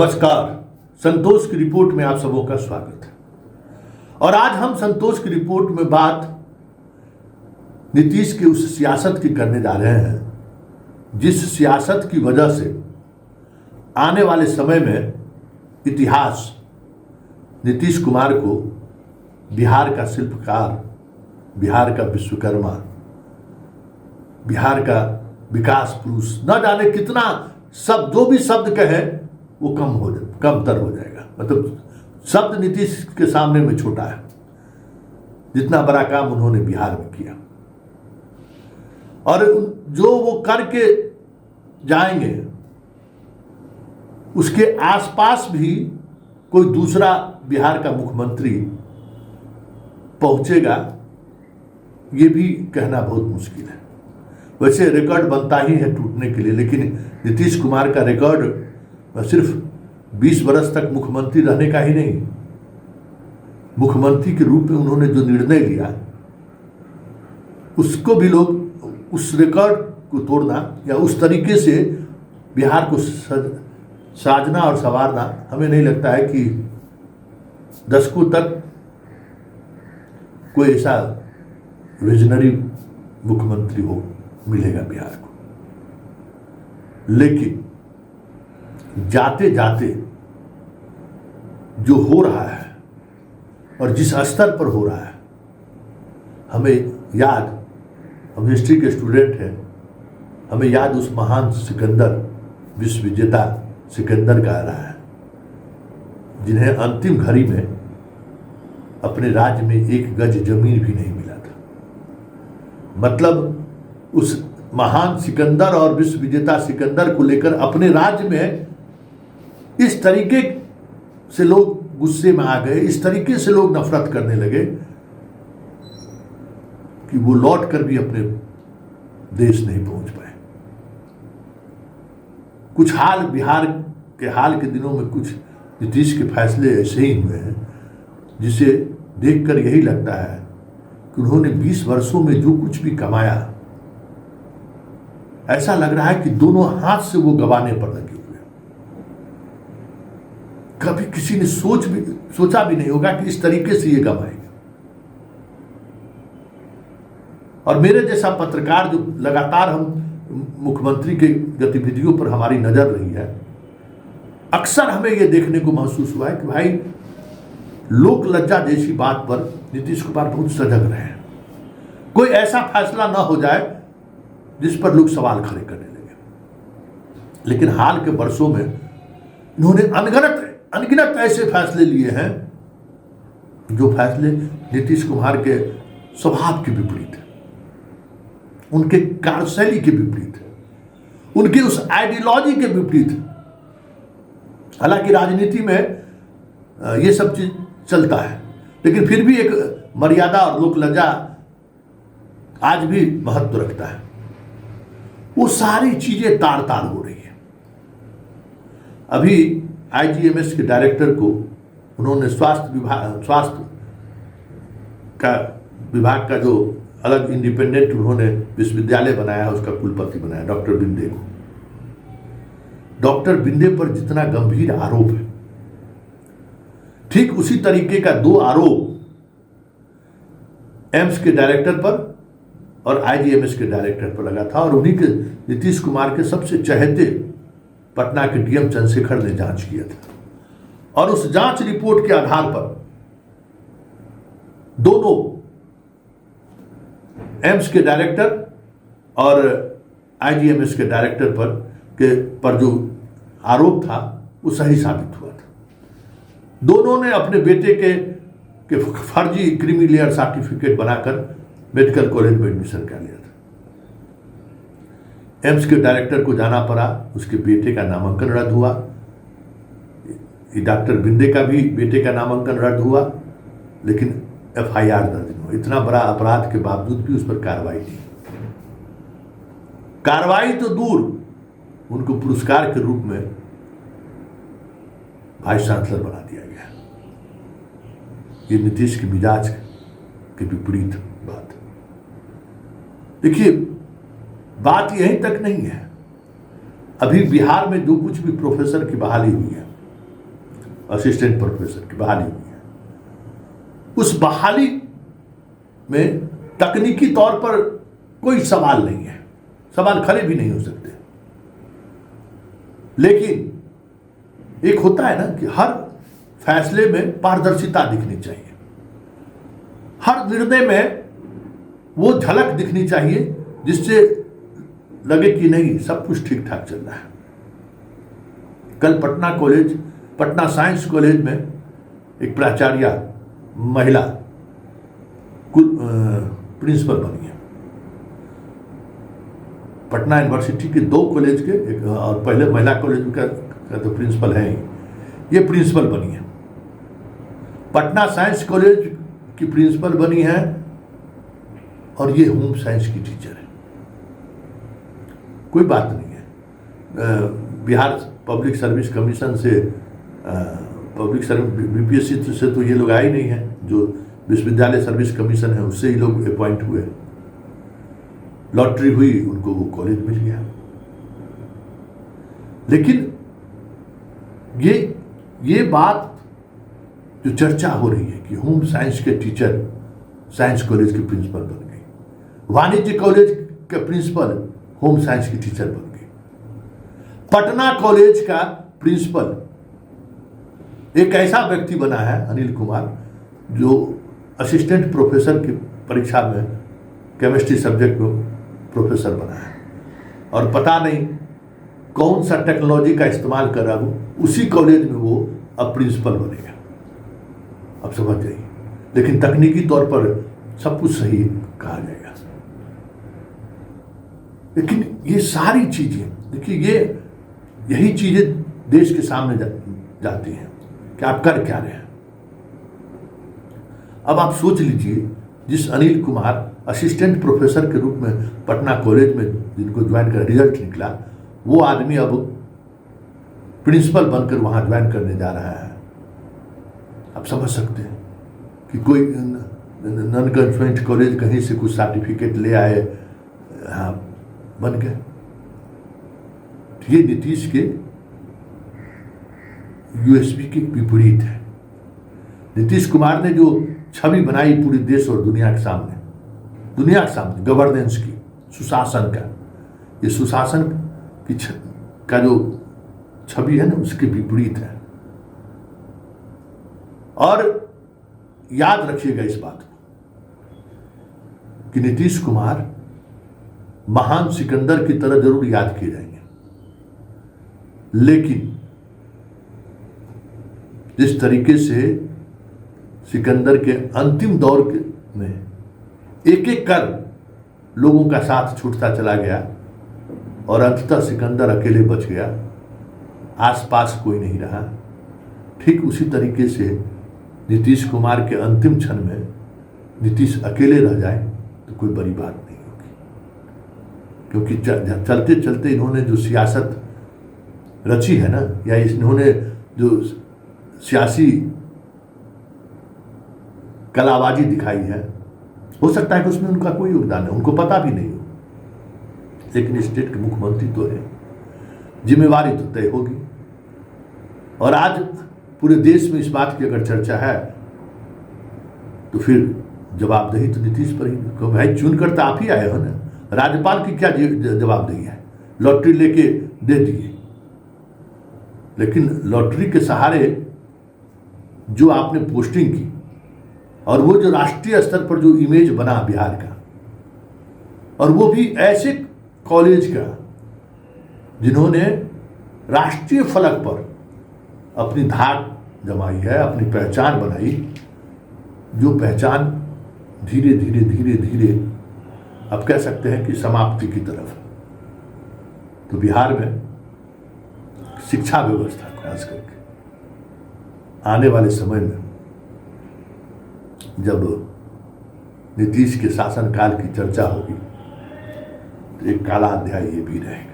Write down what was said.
नमस्कार। संतोष की रिपोर्ट में आप सबों का स्वागत है। और आज हम संतोष की रिपोर्ट में बात नीतीश की उस सियासत की करने जा रहे हैं जिस सियासत की वजह से आने वाले समय में इतिहास नीतीश कुमार को बिहार का शिल्पकार, बिहार का विश्वकर्मा, बिहार का विकास पुरुष, न जाने कितना शब्द, जो भी शब्द कहे वो कमतर हो जाएगा। मतलब शब्द नीतीश के सामने में छोटा है, जितना बड़ा काम उन्होंने बिहार में किया। और जो वो करके जाएंगे उसके आसपास भी कोई दूसरा बिहार का मुख्यमंत्री पहुंचेगा, ये भी कहना बहुत मुश्किल है। वैसे रिकॉर्ड बनता ही है टूटने के लिए, लेकिन नीतीश कुमार का रिकॉर्ड सिर्फ 20 वर्ष तक मुख्यमंत्री रहने का ही नहीं, मुख्यमंत्री के रूप में उन्होंने जो निर्णय लिया उसको भी लोग, उस रिकॉर्ड को तोड़ना या उस तरीके से बिहार को साजना और संवारना, हमें नहीं लगता है कि दशकों तक कोई ऐसा विजनरी मुख्यमंत्री मिलेगा बिहार को। लेकिन जाते जाते जो हो रहा है और जिस स्तर पर हो रहा है, हमें याद, हम हिस्ट्री के स्टूडेंट हैं, हमें याद उस महान सिकंदर, विश्व विजेता सिकंदर का आ रहा है, जिन्हें अंतिम घड़ी में अपने राज्य में एक गज जमीन भी नहीं मिला था। मतलब उस महान सिकंदर और विश्व विजेता सिकंदर को लेकर अपने राज्य में इस तरीके से लोग गुस्से में आ गए, इस तरीके से लोग नफरत करने लगे कि वो लौट कर भी अपने देश नहीं पहुंच पाए। कुछ हाल बिहार के हाल के दिनों में कुछ नीतीश के फैसले ऐसे ही हुए हैं जिसे देखकर यही लगता है कि उन्होंने 20 वर्षों में जो कुछ भी कमाया, ऐसा लग रहा है कि दोनों हाथ से वो गंवाने पर लगे हुए। कभी किसी ने सोचा भी नहीं होगा कि इस तरीके से ये गंवाएंगे। और मेरे जैसा पत्रकार, जो लगातार हम मुख्यमंत्री के गतिविधियों पर हमारी नजर रही है, अक्सर हमें यह देखने को महसूस हुआ है कि भाई लोक लज्जा जैसी बात पर नीतीश कुमार बहुत सजग रहे हैं। कोई ऐसा फैसला ना हो जाए जिस पर लोग सवाल खड़े करने लगे। लेकिन हाल के वर्षों में इन्होंने अनगिनत ऐसे फैसले लिए हैं जो फैसले नीतीश कुमार के स्वभाव के विपरीत है, उनके कार्यशैली के विपरीत है, उनके उस आइडियोलॉजी के विपरीत है। हालांकि राजनीति में ये सब चीज चलता है, लेकिन फिर भी एक मर्यादा और लोक लज्जा आज भी महत्व रखता है। वो सारी चीजें तार तार हो रही है। अभी आईजीएमएस के डायरेक्टर को उन्होंने स्वास्थ्य विभाग का जो अलग इंडिपेंडेंट उन्होंने विश्वविद्यालय बनाया है, उसका कुलपति बनाया डॉक्टर बिंदे को। डॉक्टर बिंदे पर जितना गंभीर आरोप है, ठीक उसी तरीके का 2 आरोप एम्स के डायरेक्टर पर और आईजीएमएस के डायरेक्टर पर लगा था। और उन्हीं के नीतीश कुमार के सबसे चहेते पटना के डीएम चंद्रशेखर ने जांच किया था। और उस जांच रिपोर्ट के आधार पर दोनों एम्स के डायरेक्टर और आईजीएमएस के डायरेक्टर पर जो आरोप था वो सही साबित हुआ था। दोनों ने अपने बेटे के फर्जी क्रीमी लेयर सर्टिफिकेट बनाकर मेडिकल कॉलेज में एडमिशन कर लिया था। एम्स के डायरेक्टर को जाना पड़ा, उसके बेटे का नामांकन रद्द हुआ। डॉक्टर बिंदे का भी बेटे का नामांकन रद्द हुआ, लेकिन एफआईआर दर्ज हुआ। इतना बड़ा अपराध के बावजूद भी उस पर कार्रवाई नहीं। कार्रवाई तो दूर, उनको पुरस्कार के रूप में वाइस चांसलर बना दिया गया। ये नीतीश के मिजाज के विपरीत बात। देखिए, बात यहीं तक नहीं है। अभी बिहार में जो कुछ भी प्रोफेसर की बहाली हुई है, असिस्टेंट प्रोफेसर की बहाली हुई है। उस बहाली में तकनीकी तौर पर कोई सवाल नहीं है, सवाल खड़े भी नहीं हो सकते। लेकिन एक होता है ना कि हर फैसले में पारदर्शिता दिखनी चाहिए, हर निर्णय में वो झलक दिखनी चाहिए जिससे लगे कि नहीं सब कुछ ठीक ठाक चल रहा है। कल पटना साइंस कॉलेज में एक प्राचार्य महिला प्रिंसिपल बनी है। पटना यूनिवर्सिटी के 2 कॉलेज के एक, और पहले महिला कॉलेज का तो प्रिंसिपल है ही, ये प्रिंसिपल बनी है। पटना साइंस कॉलेज की प्रिंसिपल बनी है और ये होम साइंस की टीचर है। कोई बात नहीं है। बिहार पब्लिक सर्विस कमीशन से पब्लिक सर्विस बीपीएससी से तो ये लोग आए नहीं हैं, जो विश्वविद्यालय सर्विस कमीशन है उससे ही लोग अपॉइंट हुए। लॉटरी हुई, उनको वो कॉलेज मिल गया। लेकिन ये बात जो चर्चा हो रही है कि होम साइंस के टीचर साइंस कॉलेज की प्रिंसिपल बन गई, वाणिज्य कॉलेज के प्रिंसिपल होम साइंस की टीचर बन गई, पटना कॉलेज का प्रिंसिपल एक ऐसा व्यक्ति बना है अनिल कुमार, जो असिस्टेंट प्रोफेसर की परीक्षा में केमिस्ट्री सब्जेक्ट में प्रोफेसर बना है। और पता नहीं कौन सा टेक्नोलॉजी का इस्तेमाल कर रहा हो, उसी कॉलेज में वो अब प्रिंसिपल बनेगा। अब समझ जाइए। लेकिन तकनीकी तौर पर सब कुछ सही कहा जाएगा। लेकिन ये सारी चीजें देखिए, यही चीजें देश के सामने जाती हैं कि आप कर क्या रहे हैं। अब आप सोच लीजिए, जिस अनिल कुमार असिस्टेंट प्रोफेसर के रूप में पटना कॉलेज में जिनको ज्वाइन कर रिजल्ट निकला, वो आदमी अब प्रिंसिपल बनकर वहां ज्वाइन करने जा रहा है। आप समझ सकते हैं कि कोई नॉन गवर्नमेंट कॉलेज कहीं से कुछ सर्टिफिकेट ले आए, हाँ बन गए। ये नीतीश के यूएसपी के विपरीत है। नीतीश कुमार ने जो छवि बनाई पूरे देश और दुनिया के सामने गवर्नेंस की, सुशासन का, ये सुशासन की का जो छवि है ना, उसके विपरीत है। और याद रखिएगा इस बात को कि नीतीश कुमार महान सिकंदर की तरह जरूर याद किए जाएंगे, लेकिन जिस तरीके से सिकंदर के अंतिम दौर में एक एक कर लोगों का साथ छूटता चला गया और अंततः सिकंदर अकेले बच गया, आसपास कोई नहीं रहा, ठीक उसी तरीके से नीतीश कुमार के अंतिम क्षण में नीतीश अकेले रह जाए तो कोई बड़ी बात नहीं होगी। क्योंकि चलते चलते इन्होंने जो सियासत रची है ना, या इन्होंने जो सियासी कलाबाजी दिखाई है, हो सकता है कि उसमें उनका कोई योगदान है, उनको पता भी नहीं हो। लेकिन स्टेट के मुख्यमंत्री तो है, जिम्मेवारी तो तय होगी। और आज पूरे देश में इस बात की अगर चर्चा है तो फिर जवाबदेही तो नीतीश पर ही। क्यों भाई, चुन कर तो आप ही आए हो ना, राज्यपाल की क्या जवाबदेही है? लॉटरी लेके दे दिए, लेकिन लॉटरी के सहारे जो आपने पोस्टिंग की और वो जो राष्ट्रीय स्तर पर जो इमेज बना बिहार का, और वो भी ऐसे कॉलेज का जिन्होंने राष्ट्रीय फलक पर अपनी धाक जमाई है, अपनी पहचान बनाई, जो पहचान धीरे धीरे धीरे धीरे अब कह सकते हैं कि समाप्ति की तरफ। तो बिहार में शिक्षा व्यवस्था खास करके आने वाले समय में जब नीतीश के शासनकाल की चर्चा होगी तो एक काला अध्याय ये भी रहेगा।